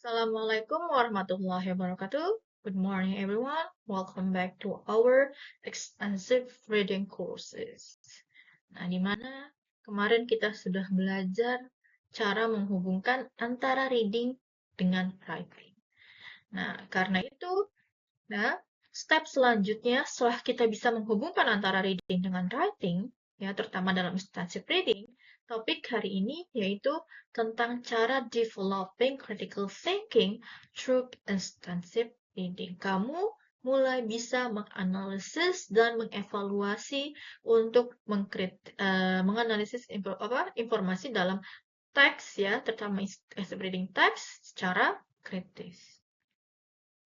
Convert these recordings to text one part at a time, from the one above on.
Assalamualaikum warahmatullahi wabarakatuh. Good morning, everyone. Welcome back to our extensive reading courses. Nah, di mana kemarin kita sudah belajar cara menghubungkan antara reading dengan writing. Nah, karena itu, step selanjutnya setelah kita bisa menghubungkan antara reading dengan writing, ya, terutama dalam extensive reading, topik hari ini yaitu tentang cara developing critical thinking through extensive reading. Kamu mulai bisa menganalisis dan mengevaluasi untuk menganalisis informasi dalam teks, ya, terutama extensive reading teks secara kritis.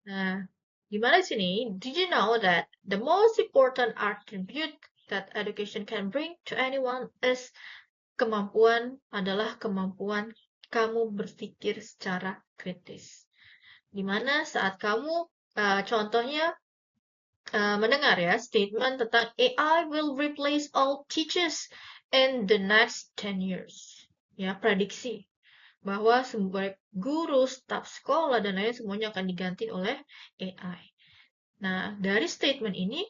Nah, gimana di sini? Did you know that the most important attribute that education can bring to anyone is kemampuan kamu berpikir secara kritis. Dimana saat kamu contohnya mendengar ya statement tentang AI will replace all teachers in the next 10 years. Ya, prediksi bahwa semua guru, staf sekolah, dan lain semuanya akan diganti oleh AI. Nah, dari statement ini,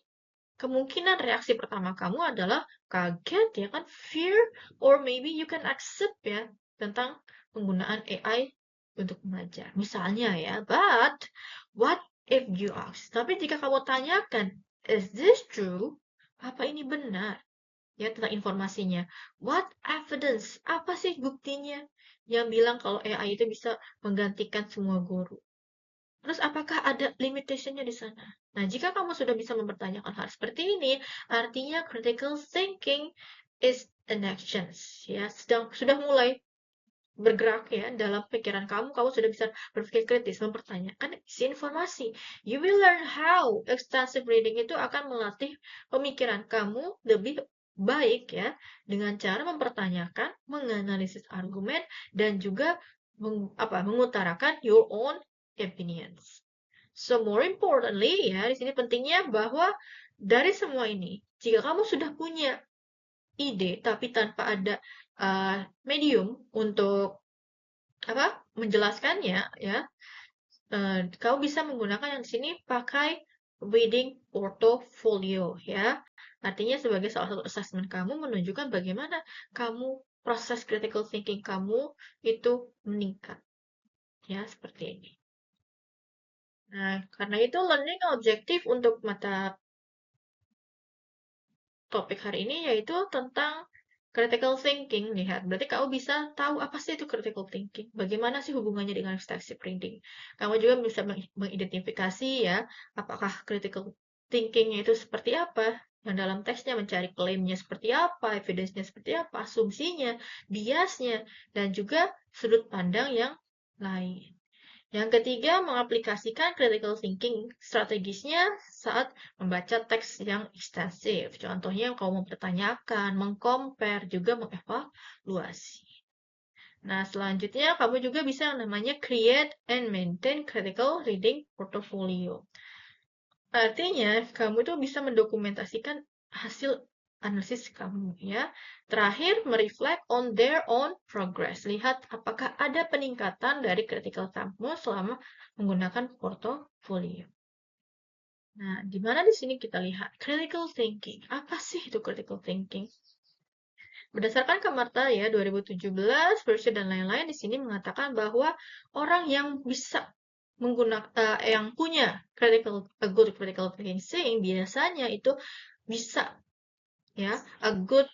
kemungkinan reaksi pertama kamu adalah kaget, ya kan, fear, or maybe you can accept ya tentang penggunaan AI untuk mengajar. Misalnya ya, but what if you ask? Tapi jika kamu tanyakan, is this true? Apa ini benar? Ya, tentang informasinya. What evidence? Apa sih buktinya yang bilang kalau AI itu bisa menggantikan semua guru? Terus apakah ada limitation-nya di sana? Nah, jika kamu sudah bisa mempertanyakan hal seperti ini, artinya critical thinking is in actions, ya, sudah mulai bergerak ya dalam pikiran kamu sudah bisa berpikir kritis, mempertanyakan isi informasi. You will learn how extensive reading itu akan melatih pemikiran kamu lebih baik ya dengan cara mempertanyakan, menganalisis argumen dan juga mengutarakan your own opinions. So more importantly ya, di sini pentingnya bahwa dari semua ini, jika kamu sudah punya ide tapi tanpa ada medium untuk menjelaskannya ya, kamu bisa menggunakan yang di sini pakai reading portfolio ya. Artinya sebagai salah satu assessment kamu menunjukkan bagaimana kamu proses critical thinking kamu itu meningkat. Ya, seperti ini. Nah, karena itu learning objektif untuk mata topik hari ini yaitu tentang critical thinking. Lihat, berarti kamu bisa tahu apa sih itu critical thinking. Bagaimana sih hubungannya dengan extensive reading. Kamu juga bisa mengidentifikasi ya, apakah critical thinking itu seperti apa. Yang dalam teksnya mencari klaimnya seperti apa, evidence-nya seperti apa, asumsinya, biasnya, dan juga sudut pandang yang lain. Yang ketiga, mengaplikasikan critical thinking strategisnya saat membaca teks yang ekstensif. Contohnya, kamu mempertanyakan, mengcompare, juga mengevaluasi. Nah, selanjutnya kamu juga bisa yang namanya create and maintain critical reading portfolio. Artinya, kamu tuh bisa mendokumentasikan hasil analisis kamu ya. Terakhir, mereflect on their own progress. Lihat apakah ada peningkatan dari critical kamu selama menggunakan portofolio. Nah, di mana di sini kita lihat critical thinking. Apa sih itu critical thinking? Berdasarkan Kamarta ya 2017 versi dan lain-lain di sini mengatakan bahwa orang yang bisa menggunakan yang punya good critical thinking biasanya itu bisa ya good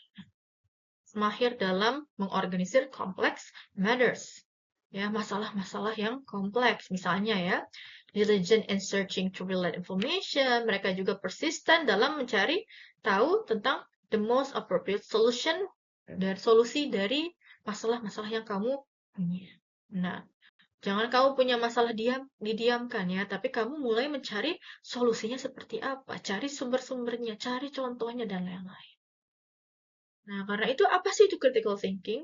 mahir dalam mengorganisir complex matters ya masalah-masalah yang kompleks misalnya ya diligent in searching to relate information, mereka juga persisten dalam mencari tahu tentang the most appropriate solution dan solusi dari masalah-masalah yang kamu punya. Nah, jangan kamu punya masalah didiamkan ya, tapi kamu mulai mencari solusinya seperti apa, cari sumber-sumbernya, cari contohnya dan lain-lain. Nah, karena itu apa sih itu critical thinking?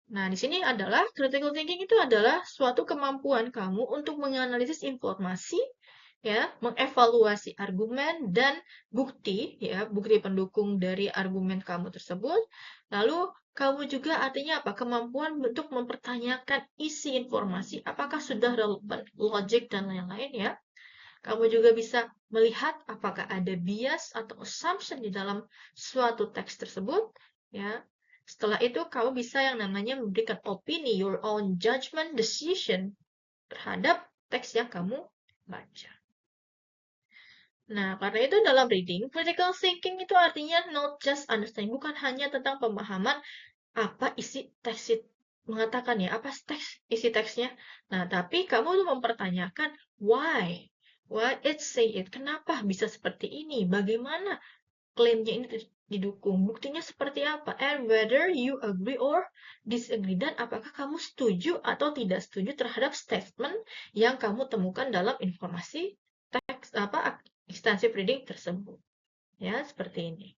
Nah, di sini adalah critical thinking itu adalah suatu kemampuan kamu untuk menganalisis informasi ya, mengevaluasi argumen dan bukti, ya, bukti pendukung dari argumen kamu tersebut. Lalu kamu juga artinya apa? Kemampuan untuk mempertanyakan isi informasi, apakah sudah relevan, logik dan lain-lain ya. Kamu juga bisa melihat apakah ada bias atau assumption di dalam suatu teks tersebut, ya. Setelah itu kamu bisa yang namanya memberikan opini, your own judgment decision terhadap teks yang kamu baca. Nah, karena itu dalam reading, critical thinking itu artinya not just understanding, bukan hanya tentang pemahaman apa isi teks itu mengatakan ya, apa isi teksnya. Nah, tapi kamu tuh mempertanyakan why it say it, kenapa bisa seperti ini, bagaimana klaimnya ini didukung, buktinya seperti apa, and whether you agree or disagree, dan apakah kamu setuju atau tidak setuju terhadap statement yang kamu temukan dalam informasi teks extensive reading tersebut. Ya, seperti ini.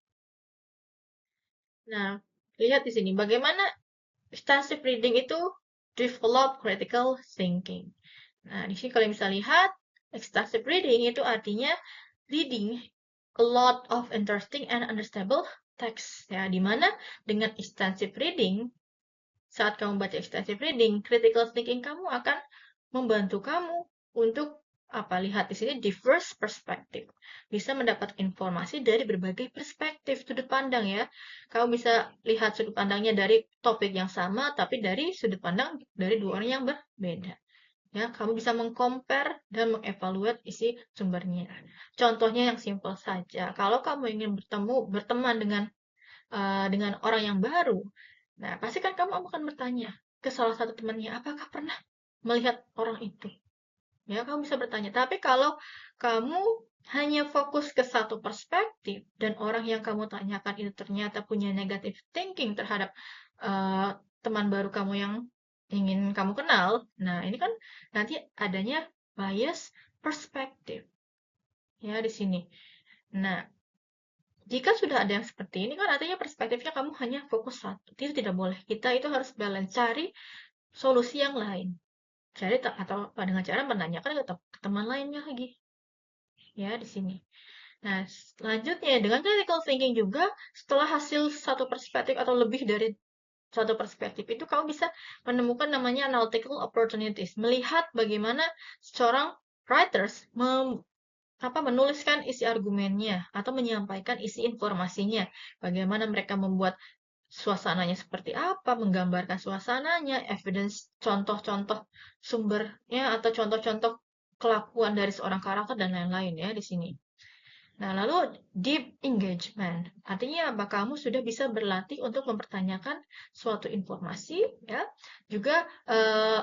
Nah, lihat di sini bagaimana extensive reading itu develop critical thinking. Nah, di sini kalau bisa lihat, extensive reading itu artinya reading a lot of interesting and understandable text. Ya, di mana dengan extensive reading, saat kamu baca extensive reading, critical thinking kamu akan membantu kamu untuk lihat di sini diverse perspective. Bisa mendapat informasi dari berbagai perspektif sudut pandang ya. Kamu bisa lihat sudut pandangnya dari topik yang sama tapi dari sudut pandang dari dua orang yang berbeda. Ya, kamu bisa mengcompare dan mengevaluasi isi sumbernya. Contohnya yang simpel saja. Kalau kamu ingin berteman dengan orang yang baru, nah pasti kan kamu akan bertanya ke salah satu temannya, apakah pernah melihat orang itu? Ya, kamu bisa bertanya. Tapi kalau kamu hanya fokus ke satu perspektif dan orang yang kamu tanyakan itu ternyata punya negative thinking terhadap teman baru kamu yang ingin kamu kenal, nah ini kan nanti adanya bias perspektif ya di sini. Nah, jika sudah ada yang seperti ini kan artinya perspektifnya kamu hanya fokus satu. Itu tidak boleh. Kita itu harus balance, cari solusi yang lain. Cari atau dengan cara menanyakan ke teman lainnya lagi. Ya, di sini. Nah, selanjutnya dengan critical thinking juga setelah hasil satu perspektif atau lebih dari satu perspektif itu kamu bisa menemukan namanya analytical opportunities, melihat bagaimana seorang writers menuliskan isi argumennya atau menyampaikan isi informasinya, bagaimana mereka membuat suasananya seperti apa, menggambarkan suasananya, evidence, contoh-contoh sumbernya atau contoh-contoh kelakuan dari seorang karakter dan lain-lain ya di sini. Nah, lalu deep engagement. Artinya apa? Kamu sudah bisa berlatih untuk mempertanyakan suatu informasi ya. Juga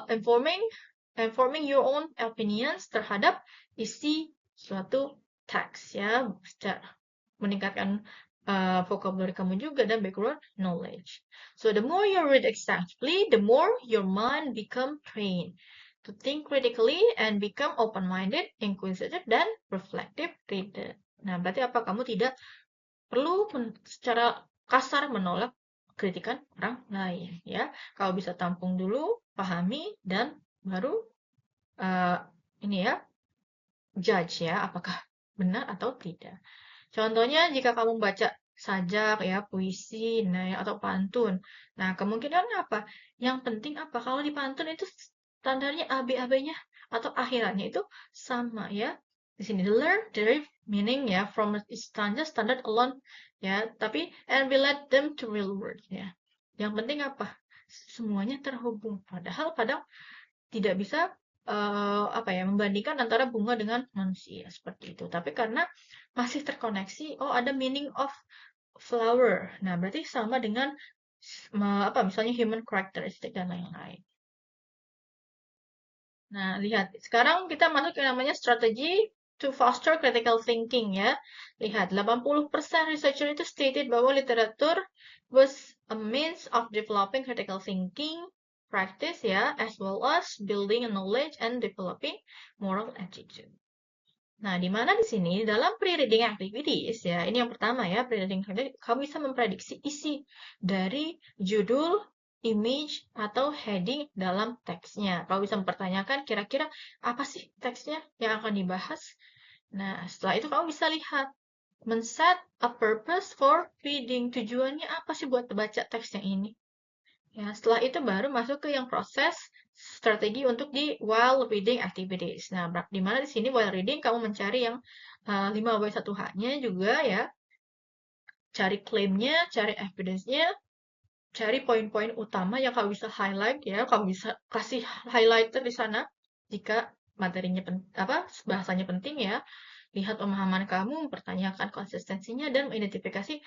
informing your own opinions terhadap isi suatu teks ya, meningkatkan vocabulary kamu juga dan background knowledge. So the more you read extensively, the more your mind become trained to think critically and become open-minded, inquisitive, dan reflective reader. Nah, berarti apa? Kamu tidak perlu secara kasar menolak kritikan orang lain, ya. Kau bisa tampung dulu, pahami, dan baru judge ya, apakah benar atau tidak. Contohnya jika kamu baca sajak ya, puisi, nah, atau pantun. Nah, kemungkinan apa? Yang penting apa? Kalau di pantun itu standarnya AB-AB-nya atau akhirannya itu sama ya. Di sini learn derive meaning ya from stanza standard alone ya, tapi and we let them to real words ya. Yang penting apa? Semuanya terhubung. Padahal kadang tidak bisa membandingkan antara bunga dengan manusia seperti itu. Tapi karena masih terkoneksi, oh ada meaning of flower. Nah, berarti sama dengan misalnya human characteristic dan lain-lain. Nah, lihat. Sekarang kita masuk ke namanya strategi to foster critical thinking ya. Lihat, 80% researcher itu stated bahwa literatur was a means of developing critical thinking practice ya, as well as building knowledge and developing moral attitude. Nah, di mana di sini dalam pre-reading activities ya, ini yang pertama ya, pre-reading activities, kamu bisa memprediksi isi dari judul, image, atau heading dalam teksnya. Kamu bisa mempertanyakan kira-kira apa sih teksnya yang akan dibahas. Nah, setelah itu kamu bisa lihat, men-set a purpose for reading. Tujuannya apa sih buat baca teks yang ini? Ya, setelah itu baru masuk ke yang proses strategi untuk di while reading activities. Nah, di mana di sini while reading kamu mencari yang 5W1H-nya juga ya. Cari klaimnya, cari evidence-nya, cari poin-poin utama yang kamu bisa highlight ya. Kamu bisa kasih highlighter di sana jika materinya bahasanya penting ya. Lihat pemahaman kamu, mempertanyakan konsistensinya, dan mengidentifikasi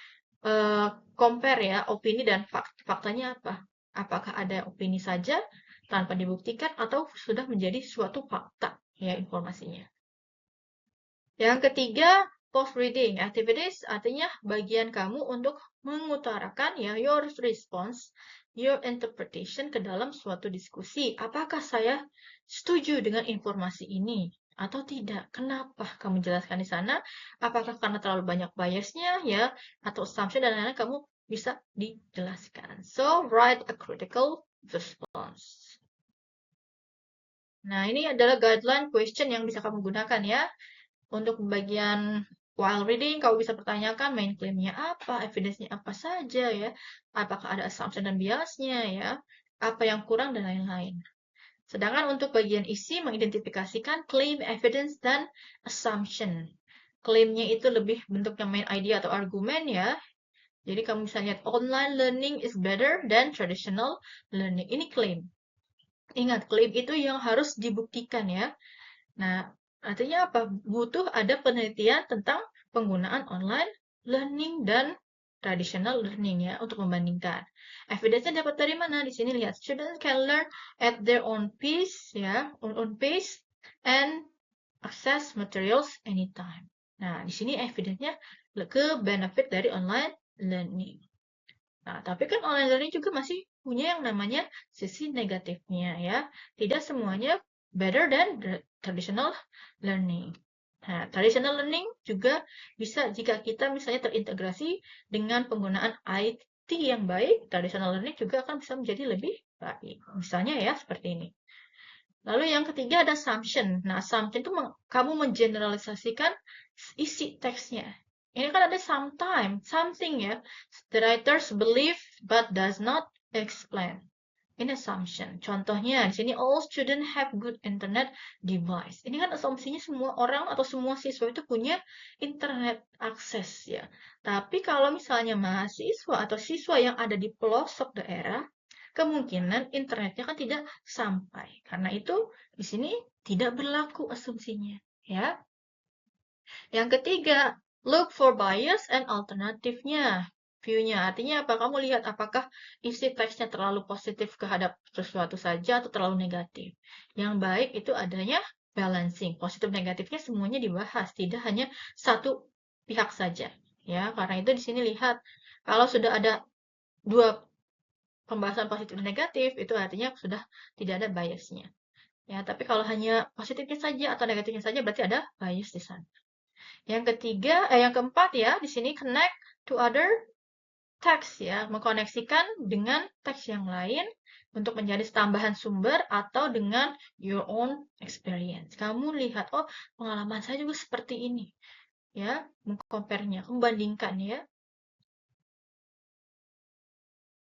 compare ya, opini dan faktanya apa. Apakah ada opini saja tanpa dibuktikan atau sudah menjadi suatu fakta ya informasinya. Yang ketiga, post-reading activities artinya bagian kamu untuk mengutarakan ya your response, your interpretation ke dalam suatu diskusi. Apakah saya setuju dengan informasi ini atau tidak? Kenapa kamu jelaskan di sana? Apakah karena terlalu banyak biasnya ya atau assumption dan lain-lain, kamu bisa dijelaskan. So, write a critical response. Nah, ini adalah guideline question yang bisa kamu gunakan ya. Untuk bagian while reading, kamu bisa pertanyakan main claim-nya apa, evidence-nya apa saja ya, apakah ada assumption dan biasnya ya, apa yang kurang dan lain-lain. Sedangkan untuk bagian isi, mengidentifikasikan claim, evidence, dan assumption. Claim-nya itu lebih bentuknya main idea atau argumen ya. Jadi kamu bisa lihat online learning is better than traditional learning. Ini claim. Ingat, claim itu yang harus dibuktikan ya. Nah, artinya apa? Butuh ada penelitian tentang penggunaan online learning dan traditional learning ya untuk membandingkan. Evidence-nya dapat dari mana? Di sini lihat, students can learn at their own pace ya, own pace and access materials anytime. Nah, di sini evidence-nya ke benefit dari online learning. Nah, tapi kan online learning juga masih punya yang namanya sisi negatifnya ya. Tidak semuanya better than traditional learning. Nah, traditional learning juga bisa jika kita misalnya terintegrasi dengan penggunaan IT yang baik, traditional learning juga akan bisa menjadi lebih baik. Misalnya ya, seperti ini. Lalu yang ketiga ada assumption. Nah, assumption itu kamu mengeneralisasikan isi teksnya. Ini kan ada sometimes, something ya. The writers believe but does not explain. Ini assumption. Contohnya di sini all students have good internet device. Ini kan asumsinya semua orang atau semua siswa itu punya internet akses ya. Tapi kalau misalnya mahasiswa atau siswa yang ada di pelosok daerah, kemungkinan internetnya kan tidak sampai. Karena itu di sini tidak berlaku asumsinya ya. Yang ketiga, look for bias and alternatifnya. View-nya, artinya apa? Kamu lihat apakah isi teksnya terlalu positif terhadap sesuatu saja atau terlalu negatif. Yang baik itu adanya balancing. Positif negatifnya semuanya dibahas, tidak hanya satu pihak saja. Ya, karena itu di sini lihat kalau sudah ada dua pembahasan positif dan negatif, itu artinya sudah tidak ada biasnya. Ya, tapi kalau hanya positifnya saja atau negatifnya saja berarti ada bias di sana. Yang keempat ya, di sini connect to other text ya, mengkoneksikan dengan teks yang lain untuk menjadi tambahan sumber atau dengan your own experience. Kamu lihat, oh pengalaman saya juga seperti ini. Ya, mengcompare-nya, membandingkan ya.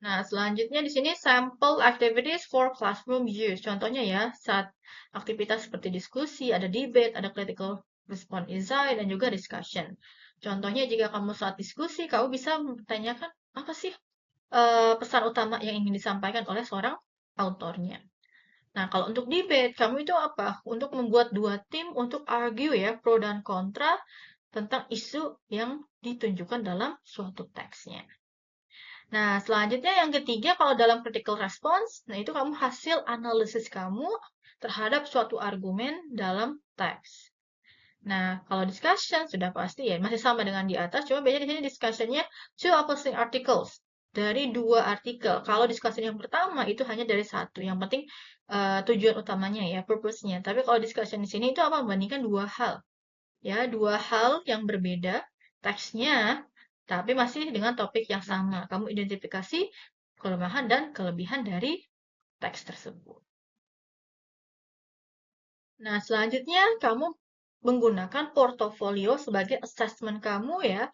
Nah, selanjutnya di sini sample activities for classroom use. Contohnya ya, saat aktivitas seperti diskusi, ada debate, ada critical response essay, dan juga discussion. Contohnya jika kamu saat diskusi, kamu bisa mempertanyakan apa sih pesan utama yang ingin disampaikan oleh seorang autornya. Nah, kalau untuk debate, kamu itu apa? Untuk membuat dua tim untuk argue ya, pro dan kontra tentang isu yang ditunjukkan dalam suatu teksnya. Nah, selanjutnya yang ketiga, kalau dalam critical response, nah itu kamu hasil analisis kamu terhadap suatu argumen dalam teks. Nah, kalau discussion sudah pasti ya, masih sama dengan di atas, cuma beda di sini discussionnya two opposing articles, dari dua artikel. Kalau discussion yang pertama itu hanya dari satu, yang penting tujuan utamanya ya, purpose-nya. Tapi kalau discussion di sini itu apa? Membandingkan dua hal. Ya, dua hal yang berbeda teksnya, tapi masih dengan topik yang sama. Kamu identifikasi kelemahan dan kelebihan dari teks tersebut. Nah, selanjutnya kamu menggunakan portofolio sebagai assessment kamu ya,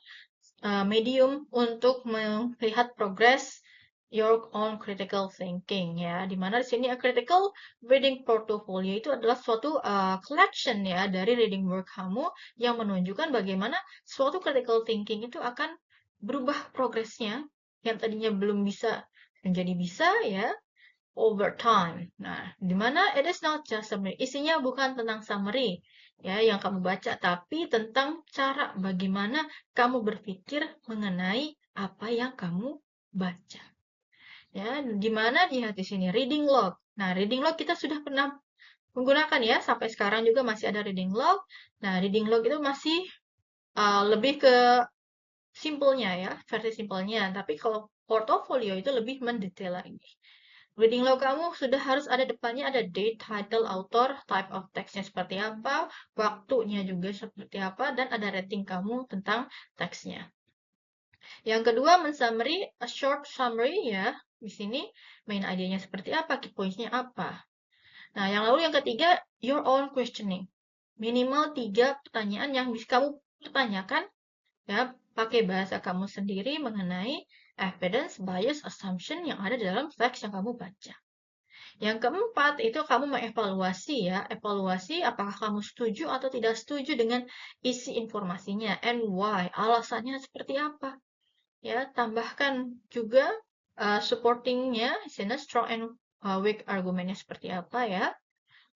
medium untuk melihat progress your own critical thinking ya. Dimana di sini a critical reading portfolio itu adalah suatu collection ya dari reading work kamu yang menunjukkan bagaimana suatu critical thinking itu akan berubah progresnya yang tadinya belum bisa menjadi bisa ya over time. Nah, dimana it is not just summary. Isinya bukan tentang summary ya yang kamu baca, tapi tentang cara bagaimana kamu berpikir mengenai apa yang kamu baca. Ya, dimana lihat di sini reading log. Nah, reading log kita sudah pernah menggunakan ya, sampai sekarang juga masih ada reading log. Nah, reading log itu masih lebih ke simpelnya ya, versi simpelnya. Tapi kalau portfolio itu lebih mendetail lagi. Reading log kamu sudah harus ada depannya ada date, title, author, type of text-nya seperti apa, waktunya juga seperti apa, dan ada rating kamu tentang teksnya. Yang kedua, mensummary, a short summary ya. Di sini main idenya seperti apa, key points-nya apa. Nah, yang lalu yang ketiga, your own questioning. Minimal 3 pertanyaan yang bisa kamu pertanyakan ya, pakai bahasa kamu sendiri mengenai evidence, bias, assumption yang ada di dalam teks yang kamu baca. Yang keempat, itu kamu mengevaluasi ya. Evaluasi apakah kamu setuju atau tidak setuju dengan isi informasinya. And why? Alasannya seperti apa? Ya, tambahkan juga supportingnya, sini strong and weak argumennya seperti apa ya.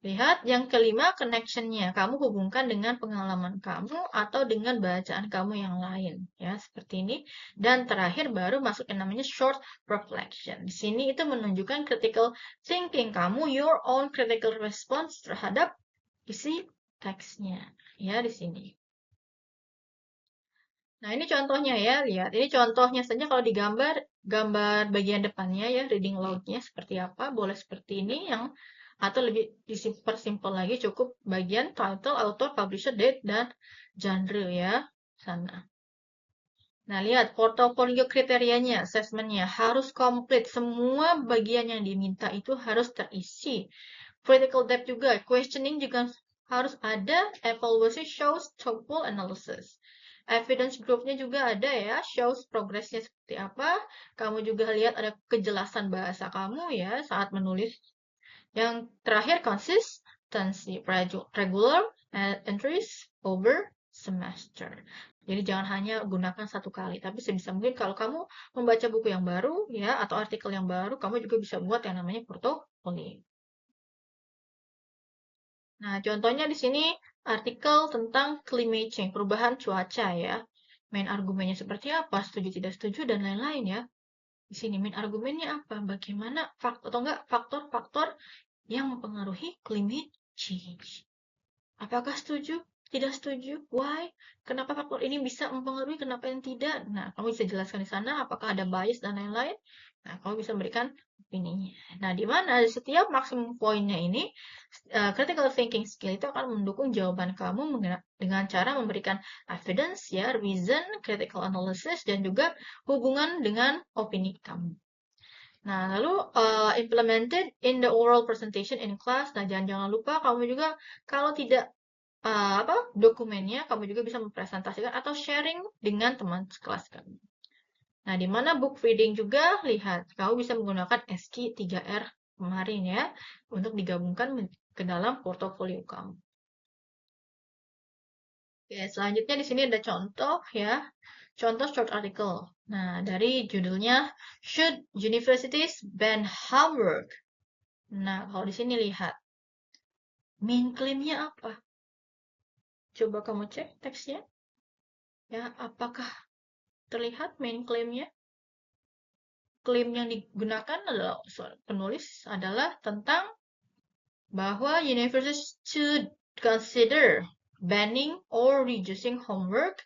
Lihat yang kelima connectionnya, kamu hubungkan dengan pengalaman kamu atau dengan bacaan kamu yang lain ya seperti ini. Dan terakhir baru masuk yang namanya short reflection. Di sini itu menunjukkan critical thinking kamu, your own critical response terhadap isi teksnya ya di sini. Nah, ini contohnya ya, lihat. Ini contohnya saja kalau digambar, gambar bagian depannya ya, reading log-nya seperti apa, boleh seperti ini yang atau lebih dipersimpel lagi cukup bagian title, author, publisher, date, dan genre ya, sana. Nah, lihat portofolio kriterianya, assessment-nya harus komplit. Semua bagian yang diminta itu harus terisi. Critical depth juga, questioning juga harus ada, evaluation shows, TOEFL analysis. Evidence group-nya juga ada ya, shows progress-nya seperti apa. Kamu juga lihat ada kejelasan bahasa kamu ya saat menulis. Yang terakhir, consistency, regular entries over semester. Jadi jangan hanya gunakan satu kali, tapi sebisa mungkin kalau kamu membaca buku yang baru ya atau artikel yang baru, kamu juga bisa buat yang namanya portofolio. Nah, contohnya di sini artikel tentang climate change, perubahan cuaca ya. Main argumennya seperti apa, setuju tidak setuju dan lain-lain ya. Di sini main argumennya apa? Bagaimana faktor atau enggak faktor-faktor yang mempengaruhi climate change. Apakah setuju? Tidak setuju? Why? Kenapa faktor ini bisa mempengaruhi, kenapa yang tidak? Nah, kamu bisa jelaskan di sana apakah ada bias dan lain-lain. Nah, kamu bisa memberikan opininya. Nah, di mana setiap maksimum poinnya ini, critical thinking skill itu akan mendukung jawaban kamu dengan cara memberikan evidence, ya, reason, critical analysis, dan juga hubungan dengan opini kamu. Nah, lalu implemented in the oral presentation in class. Nah, jangan lupa kamu juga kalau tidak dokumennya, kamu juga bisa mempresentasikan atau sharing dengan teman kelas kamu. Nah, di mana book reading juga, lihat, kamu bisa menggunakan SQ 3R kemarin ya, untuk digabungkan ke dalam portofolio kamu. Oke, selanjutnya di sini ada contoh ya, contoh short article. Nah, dari judulnya, Should Universities Ban Homework? Nah, kalau di sini lihat, main claim-nya apa? Coba kamu cek teksnya. Ya, apakah terlihat main claim-nya? Klaim yang digunakan adalah penulis adalah tentang bahwa universities should consider banning or reducing homework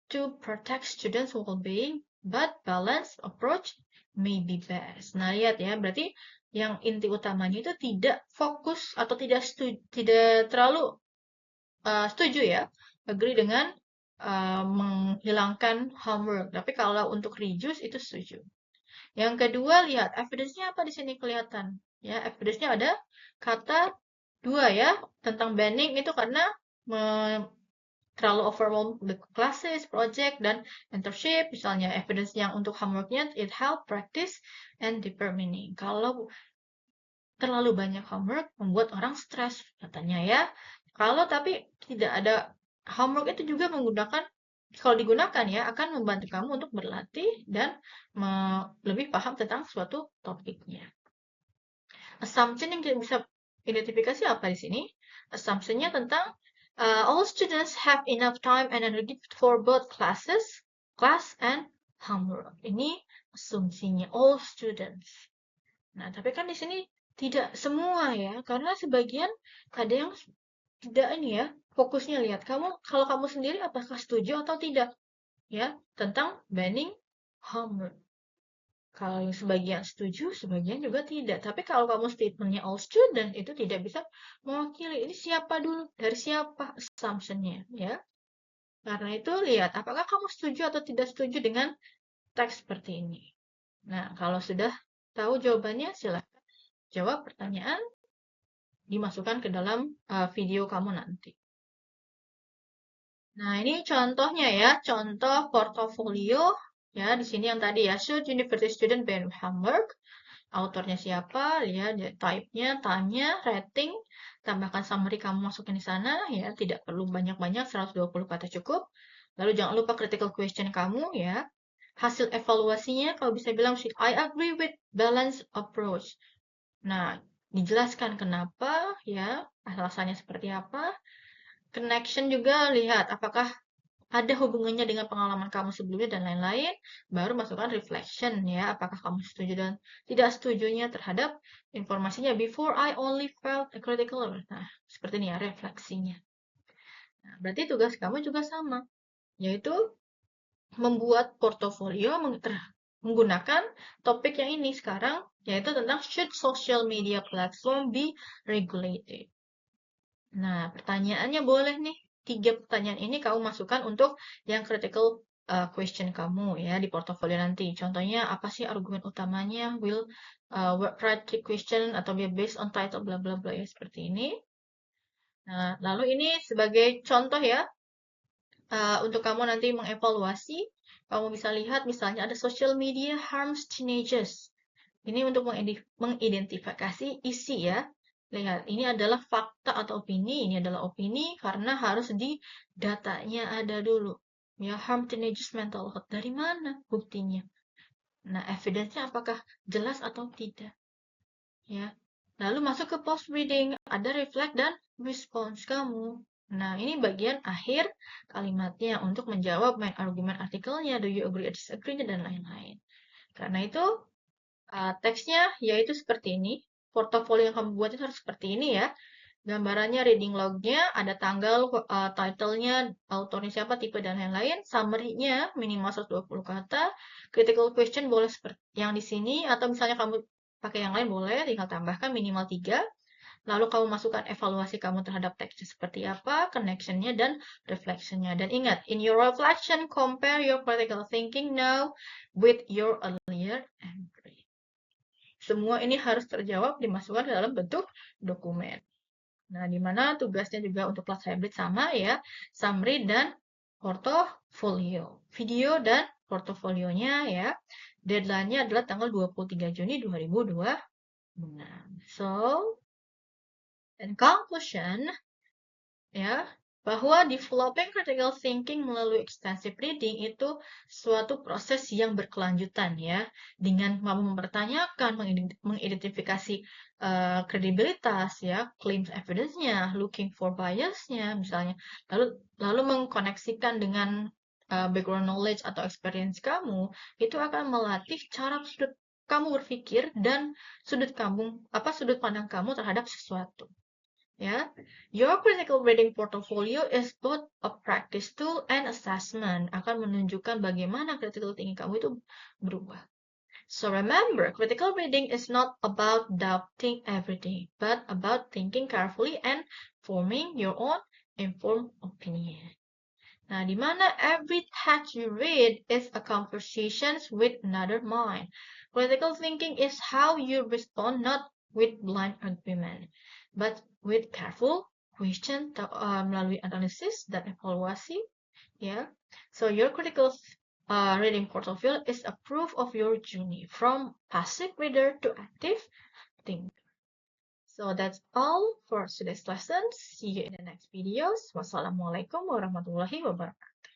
to protect students' well-being, but balanced approach may be best. Nah, lihat ya, berarti yang inti utamanya itu tidak fokus atau tidak terlalu setuju ya, agree dengan menghilangkan homework. Tapi kalau untuk reduce itu setuju. Yang kedua, lihat evidence-nya apa di sini kelihatan. Ya, evidence-nya ada kata dua ya, tentang banning itu karena terlalu overwhelm the classes, project, dan internship. Misalnya evidence yang untuk homeworknya, it help practice and deeper meaning. Kalau terlalu banyak homework membuat orang stres katanya ya. Kalau tapi tidak ada homework itu juga kalau digunakan ya akan membantu kamu untuk berlatih dan lebih paham tentang suatu topiknya. Assumption yang kita bisa identifikasi apa di sini? Assumptionnya tentang all students have enough time and energy for both class and homework. Ini asumsinya all students. Nah, tapi kan di sini tidak semua ya, karena sebagian ada yang tidak ini ya, fokusnya lihat kalau kamu sendiri apakah setuju atau tidak ya tentang banning homework. Kalau yang sebagian setuju, sebagian juga tidak. Tapi kalau kamu statementnya all student itu tidak bisa mewakili. Ini siapa dulu? Dari siapa assumptionnya ya? Karena itu lihat apakah kamu setuju atau tidak setuju dengan teks seperti ini. Nah, kalau sudah tahu jawabannya, silakan jawab pertanyaan dimasukkan ke dalam video kamu nanti. Nah, ini contohnya ya, contoh portofolio ya di sini yang tadi ya, should university student ban homework, autornya siapa, lihat ya, type-nya, time-nya, rating, tambahkan summary kamu masukin di sana ya, tidak perlu banyak-banyak, 120 kata cukup. Lalu jangan lupa critical question kamu ya. Hasil evaluasinya kalau bisa bilang I agree with balanced approach. Nah, dijelaskan kenapa ya, alasannya seperti apa. Connection juga lihat apakah ada hubungannya dengan pengalaman kamu sebelumnya dan lain-lain. Baru masukkan reflection ya, apakah kamu setuju dan tidak setujunya terhadap informasinya. Before I only felt critical. Nah, seperti ini ya refleksinya. Nah, berarti tugas kamu juga sama, yaitu membuat portofolio menggunakan topik yang ini sekarang, yaitu tentang should social media platform be regulated. Nah, pertanyaannya boleh nih, 3 pertanyaan ini kamu masukkan untuk yang critical question kamu ya di portofolio nanti. Contohnya apa sih argumen utamanya, will write the question atau be based on title bla bla bla ya seperti ini. Nah, lalu ini sebagai contoh ya untuk kamu nanti mengevaluasi, kamu bisa lihat misalnya ada social media harms teenagers. Ini untuk mengidentifikasi isi ya. Lihat, ini adalah fakta atau opini, ini adalah opini karena harus di datanya ada dulu. Ya, harm teenagers mental health. Dari mana buktinya? Nah, evidence-nya apakah jelas atau tidak? Ya. Lalu masuk ke post reading, ada reflect dan response kamu. Nah, ini bagian akhir kalimatnya untuk menjawab main argumen artikelnya, do you agree or disagree, dan lain-lain. Karena itu, teksnya yaitu seperti ini. Portofolio yang kamu buat itu harus seperti ini ya. Gambarannya, reading log-nya, ada tanggal, title-nya, autornya siapa, tipe, dan lain-lain. Summary-nya minimal 120 kata. Critical question boleh seperti yang di sini, atau misalnya kamu pakai yang lain boleh, tinggal tambahkan minimal 3. Lalu kamu masukkan evaluasi kamu terhadap teksnya seperti apa, connection-nya, dan reflection-nya. Dan ingat, in your reflection, compare your critical thinking now with your earlier entry. Semua ini harus terjawab, dimasukkan ke dalam bentuk dokumen. Nah, di mana tugasnya juga untuk kelas hybrid sama ya, summary dan portofolio. Video dan portofolionya ya, deadline-nya adalah tanggal 23 Juni 2026. So, in conclusion, ya, bahwa developing critical thinking melalui extensive reading itu suatu proses yang berkelanjutan ya, dengan mampu mempertanyakan, mengidentifikasi kredibilitas ya, claims evidence-nya, looking for bias-nya misalnya, lalu mengkoneksikan dengan background knowledge atau experience kamu, itu akan melatih cara sudut kamu berpikir dan sudut pandang kamu terhadap sesuatu. Ya, your critical reading portfolio is both a practice tool and assessment. Akan menunjukkan bagaimana critical thinking kamu itu berubah. So remember, critical reading is not about doubting everything, but about thinking carefully and forming your own informed opinion. Nah, di mana every text you read is a conversation with another mind. Critical thinking is how you respond not with blind agreement, but with careful question melalui analisis dan evaluasi, ya. So your critical reading portfolio is a proof of your journey from passive reader to active thinker. So that's all for today's lesson. See you in the next videos. Wassalamualaikum warahmatullahi wabarakatuh.